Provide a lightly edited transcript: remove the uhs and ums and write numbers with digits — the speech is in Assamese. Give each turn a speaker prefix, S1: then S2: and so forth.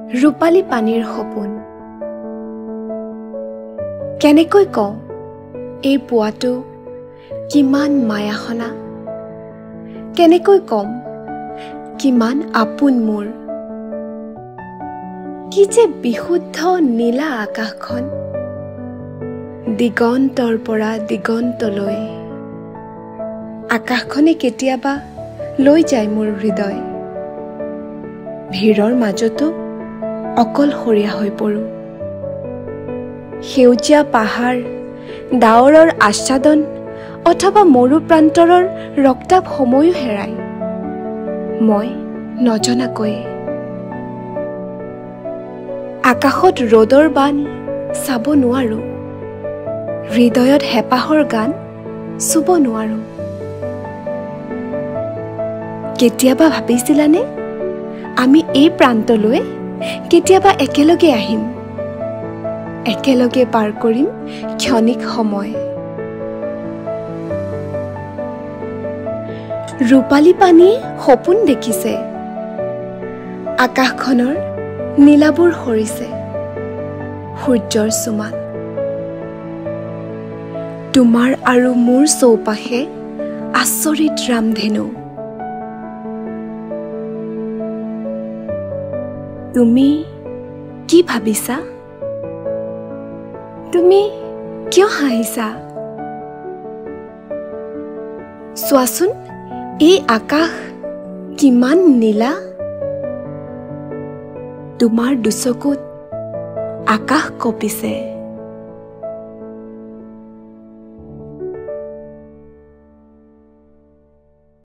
S1: ৰূপালী পানীৰ সপোন কেনেকৈ কওঁ এই পুৱাটো কিমান মায়াহনা কেনেকৈ কম কিমান আপোন মোৰ কি যে বিশুদ্ধ নীলা আকাশখন দিগন্তৰ পৰা দিগন্তলৈ আকাশখনে কেতিয়াবা লৈ যায় মোৰ হৃদয় ভিৰৰ মাজতো অকলশৰীয়া হৈ পৰো সেউজীয়া পাহাৰ ডাৱৰৰ আচ্ছাদন অথবা মৰু প্ৰান্তৰৰ ৰক্তাপ সময়ো হেৰাই মই নজনাকৈ আকাশত ৰ'দৰ বান চাব নোৱাৰো হৃদয়ত হেঁপাহৰ গান চুব নোৱাৰো কেতিয়াবা ভাবিছিলানে আমি এই প্ৰান্তলৈ কেতিয়াবা একেলগে আহিম একেলগে পাৰ কৰিম ক্ষণিক সময় ৰূপালী পানীয়ে সপোন দেখিছে আকাশখনৰ নীলাবোৰ সৰিছে সূৰ্যৰ চুমাত তোমাৰ আৰু মোৰ চৌপাশে আচৰিত ৰামধেনু তুমি কি ভাবিছা তুমি কিয় হাঁহিছা চোৱাচোন এই আকাশ কিমান নীলা তোমাৰ দুচকুত আকাশ কঁপিছে